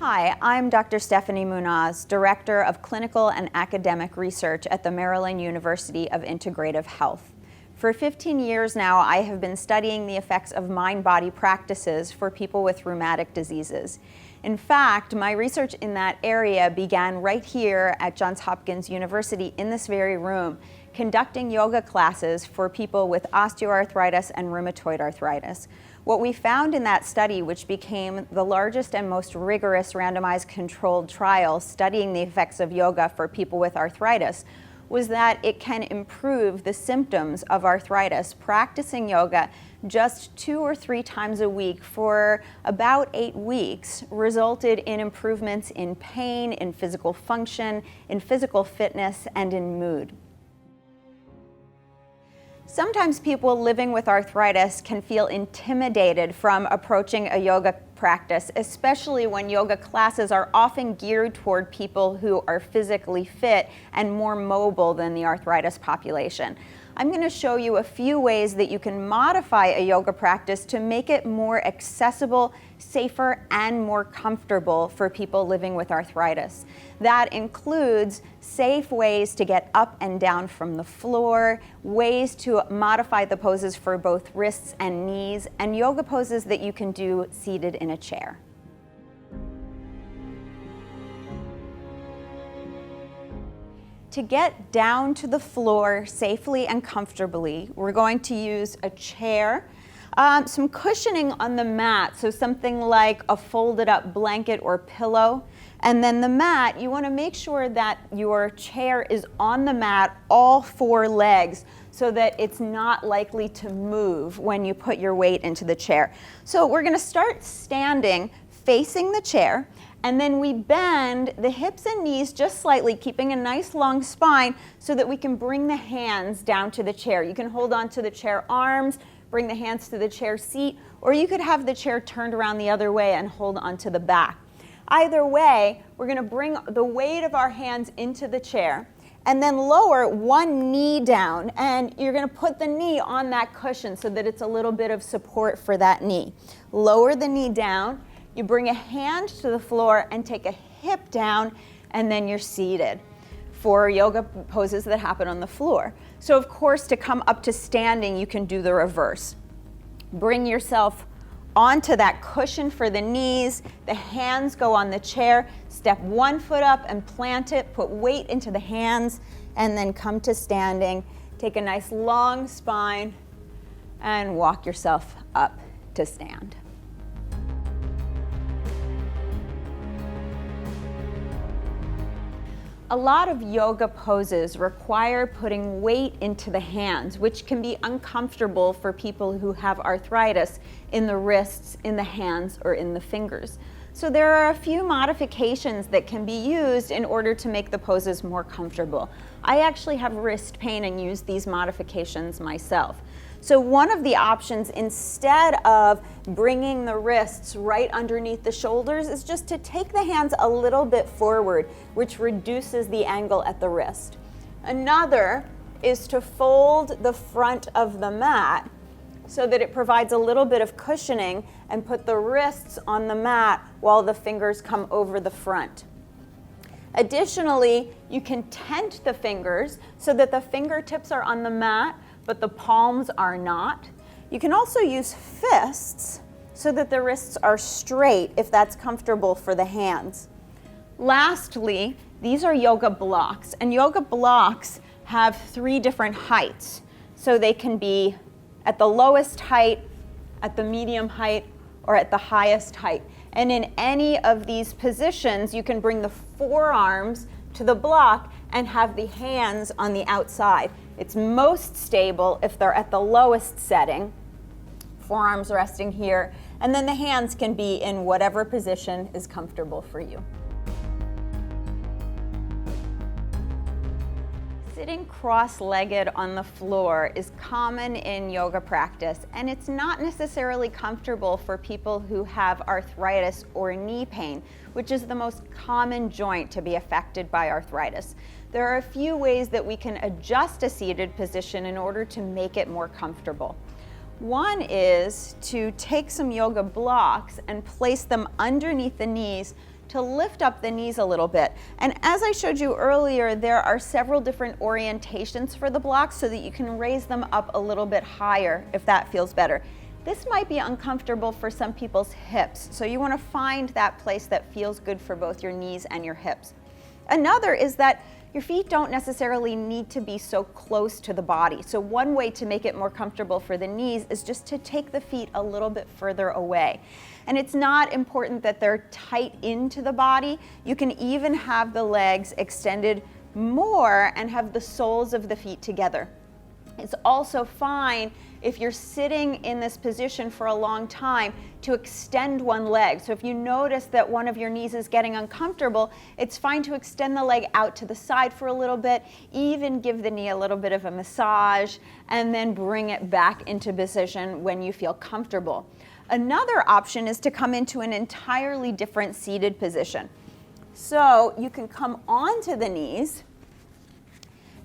Hi, I'm Dr. Stephanie Munoz, Director of Clinical and Academic Research at the Maryland University of Integrative Health. For 15 years now, I have been studying the effects of mind-body practices for people with rheumatic diseases. In fact, my research in that area began right here at Johns Hopkins University in this very room, conducting yoga classes for people with osteoarthritis and rheumatoid arthritis. What we found in that study, which became the largest and most rigorous randomized controlled trial studying the effects of yoga for people with arthritis, was that it can improve the symptoms of arthritis. Practicing yoga just 2 or 3 times a week for about 8 weeks resulted in improvements in pain, in physical function, in physical fitness, and in mood. Sometimes people living with arthritis can feel intimidated from approaching a yoga practice, especially when yoga classes are often geared toward people who are physically fit and more mobile than the arthritis population. I'm going to show you a few ways that you can modify a yoga practice to make it more accessible, safer, and more comfortable for people living with arthritis. That includes safe ways to get up and down from the floor, ways to modify the poses for both wrists and knees, and yoga poses that you can do seated in a chair. To get down to the floor safely and comfortably, we're going to use a chair, some cushioning on the mat, so something like a folded up blanket or pillow. And then the mat, you want to make sure that your chair is on the mat, all 4 legs, so that it's not likely to move when you put your weight into the chair. So we're going to start standing facing the chair. And then we bend the hips and knees just slightly, keeping a nice long spine so that we can bring the hands down to the chair. You can hold on to the chair arms, bring the hands to the chair seat, or you could have the chair turned around the other way and hold onto the back. Either way, we're going to bring the weight of our hands into the chair and then lower one knee down, and you're going to put the knee on that cushion so that it's a little bit of support for that knee. Lower the knee down. You bring a hand to the floor and take a hip down, and then you're seated for yoga poses that happen on the floor. So of course, to come up to standing, you can do the reverse. Bring yourself onto that cushion for the knees, the hands go on the chair, step 1 foot up and plant it, put weight into the hands, and then come to standing. Take a nice long spine and walk yourself up to stand. A lot of yoga poses require putting weight into the hands, which can be uncomfortable for people who have arthritis in the wrists, in the hands, or in the fingers. So there are a few modifications that can be used in order to make the poses more comfortable. I actually have wrist pain and use these modifications myself. So one of the options, instead of bringing the wrists right underneath the shoulders, is just to take the hands a little bit forward, which reduces the angle at the wrist. Another is to fold the front of the mat so that it provides a little bit of cushioning, and put the wrists on the mat while the fingers come over the front. Additionally, you can tent the fingers so that the fingertips are on the mat, but the palms are not. You can also use fists so that the wrists are straight if that's comfortable for the hands. Lastly, these are yoga blocks, and yoga blocks have 3 different heights. So they can be at the lowest height, at the medium height, or at the highest height. And in any of these positions, you can bring the forearms to the block and have the hands on the outside. It's most stable if they're at the lowest setting, forearms resting here, and then the hands can be in whatever position is comfortable for you. Sitting cross-legged on the floor is common in yoga practice, and it's not necessarily comfortable for people who have arthritis or knee pain, which is the most common joint to be affected by arthritis. There are a few ways that we can adjust a seated position in order to make it more comfortable. One is to take some yoga blocks and place them underneath the knees to lift up the knees a little bit. And as I showed you earlier, there are several different orientations for the blocks so that you can raise them up a little bit higher if that feels better. This might be uncomfortable for some people's hips, so you want to find that place that feels good for both your knees and your hips. Another is that your feet don't necessarily need to be so close to the body. So one way to make it more comfortable for the knees is just to take the feet a little bit further away. And it's not important that they're tight into the body. You can even have the legs extended more and have the soles of the feet together. It's also fine if you're sitting in this position for a long time to extend one leg. So if you notice that one of your knees is getting uncomfortable, it's fine to extend the leg out to the side for a little bit, even give the knee a little bit of a massage, and then bring it back into position when you feel comfortable. Another option is to come into an entirely different seated position. So you can come onto the knees,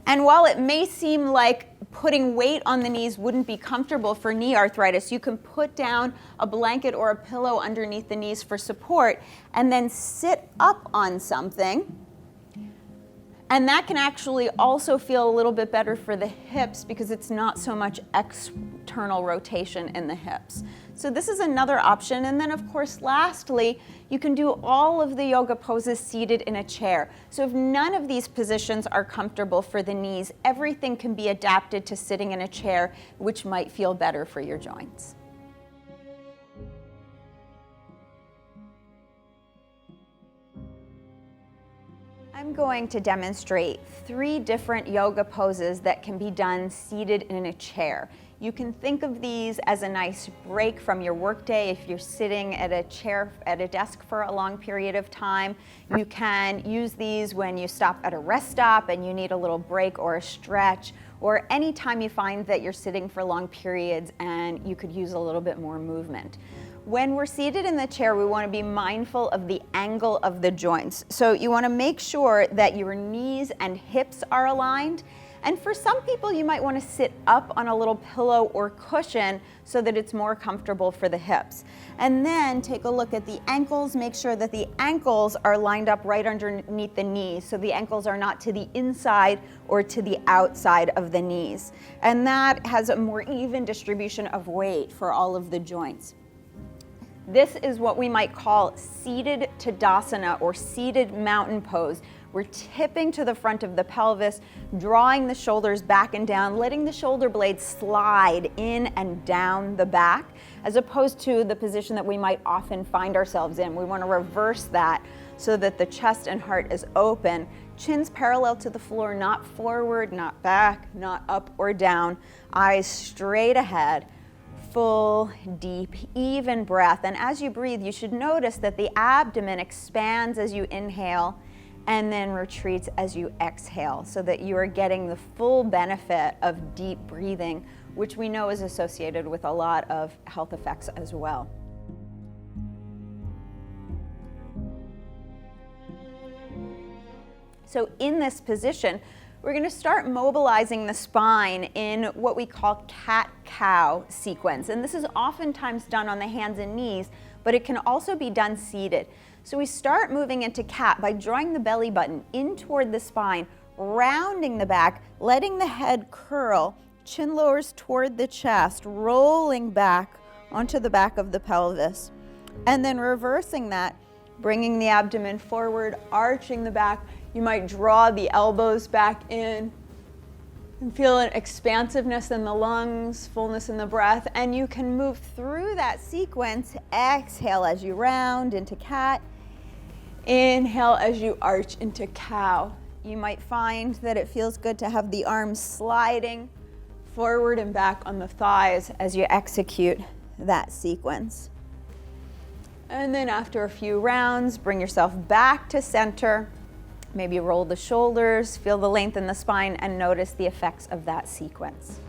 and while it may seem like putting weight on the knees wouldn't be comfortable for knee arthritis, you can put down a blanket or a pillow underneath the knees for support and then sit up on something. And that can actually also feel a little bit better for the hips because it's not so much external rotation in the hips. So this is another option. And then of course, lastly, you can do all of the yoga poses seated in a chair. So if none of these positions are comfortable for the knees, everything can be adapted to sitting in a chair, which might feel better for your joints. I'm going to demonstrate 3 different yoga poses that can be done seated in a chair. You can think of these as a nice break from your workday if you're sitting at a chair at a desk for a long period of time. You can use these when you stop at a rest stop and you need a little break or a stretch, or anytime you find that you're sitting for long periods and you could use a little bit more movement. When we're seated in the chair, we want to be mindful of the angle of the joints. So you want to make sure that your knees and hips are aligned. And for some people, you might want to sit up on a little pillow or cushion so that it's more comfortable for the hips. And then take a look at the ankles. Make sure that the ankles are lined up right underneath the knees, so the ankles are not to the inside or to the outside of the knees. And that has a more even distribution of weight for all of the joints. This is what we might call seated Tadasana or seated mountain pose. We're tipping to the front of the pelvis, drawing the shoulders back and down, letting the shoulder blades slide in and down the back, as opposed to the position that we might often find ourselves in. We want to reverse that so that the chest and heart is open, chins parallel to the floor, not forward, not back, not up or down, eyes straight ahead. Full, deep, even breath. And as you breathe, you should notice that the abdomen expands as you inhale and then retreats as you exhale, so that you are getting the full benefit of deep breathing, which we know is associated with a lot of health effects as well. So in this position, we're going to start mobilizing the spine in what we call cat-cow sequence. And this is oftentimes done on the hands and knees, but it can also be done seated. So we start moving into cat by drawing the belly button in toward the spine, rounding the back, letting the head curl, chin lowers toward the chest, rolling back onto the back of the pelvis. And then reversing that, bringing the abdomen forward, arching the back. You might draw the elbows back in and feel an expansiveness in the lungs, fullness in the breath, and you can move through that sequence. Exhale as you round into cat. Inhale as you arch into cow. You might find that it feels good to have the arms sliding forward and back on the thighs as you execute that sequence. And then after a few rounds, bring yourself back to center. Maybe roll the shoulders, feel the length in the spine, and notice the effects of that sequence.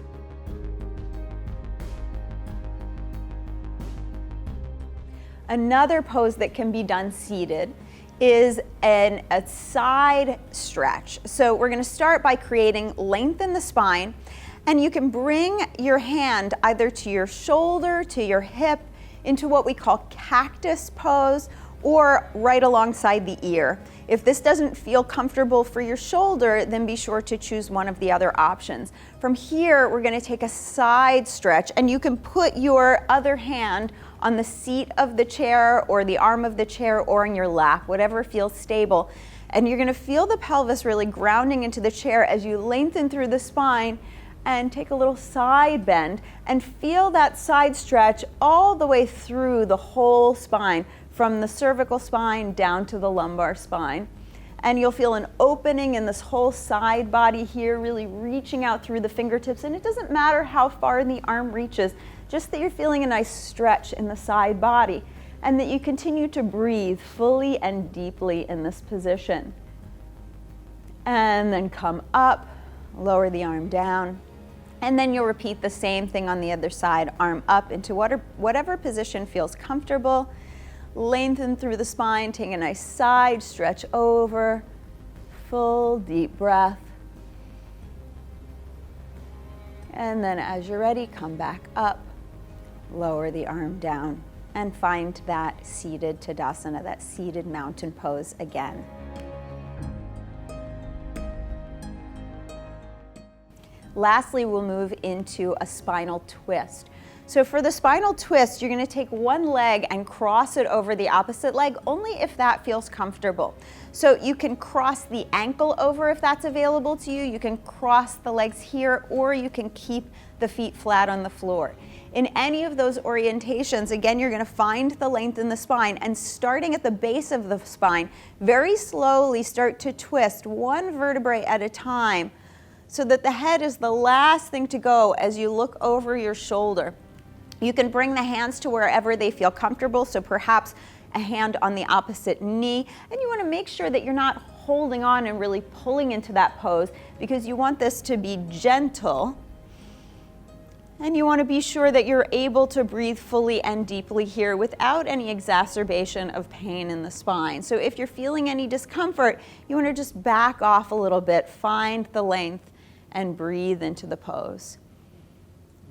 Another pose that can be done seated is a side stretch. So we're going to start by creating length in the spine, and you can bring your hand either to your shoulder, to your hip, into what we call cactus pose, or right alongside the ear. If this doesn't feel comfortable for your shoulder, then be sure to choose one of the other options. From here, we're going to take a side stretch, and you can put your other hand on the seat of the chair or the arm of the chair or in your lap, whatever feels stable. And you're going to feel the pelvis really grounding into the chair as you lengthen through the spine and take a little side bend and feel that side stretch all the way through the whole spine, from the cervical spine down to the lumbar spine. And you'll feel an opening in this whole side body here, really reaching out through the fingertips. And it doesn't matter how far the arm reaches, just that you're feeling a nice stretch in the side body, and that you continue to breathe fully and deeply in this position. And then come up, lower the arm down, and then you'll repeat the same thing on the other side, arm up into whatever position feels comfortable. Lengthen through the spine, take a nice side stretch over, full deep breath. And then as you're ready, come back up, lower the arm down, and find that seated Tadasana, that seated mountain pose again. Lastly, we'll move into a spinal twist. So for the spinal twist, you're going to take one leg and cross it over the opposite leg, only if that feels comfortable. So you can cross the ankle over if that's available to you. You can cross the legs here, or you can keep the feet flat on the floor. In any of those orientations, again, you're going to find the length in the spine, and starting at the base of the spine, very slowly start to twist one vertebrae at a time, so that the head is the last thing to go as you look over your shoulder. You can bring the hands to wherever they feel comfortable, so perhaps a hand on the opposite knee, and you want to make sure that you're not holding on and really pulling into that pose, because you want this to be gentle, and you want to be sure that you're able to breathe fully and deeply here without any exacerbation of pain in the spine. So if you're feeling any discomfort, you want to just back off a little bit, find the length, and breathe into the pose.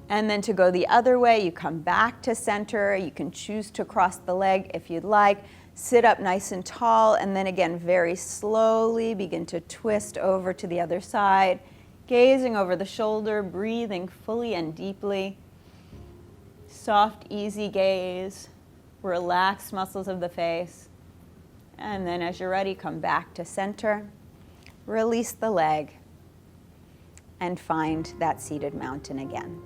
And then to go the other way, you come back to center. You can choose to cross the leg if you'd like. Sit up nice and tall, and then again, very slowly begin to twist over to the other side, gazing over the shoulder, breathing fully and deeply. Soft, easy gaze, relaxed muscles of the face. And then as you're ready, come back to center, release the leg, and find that seated mountain again.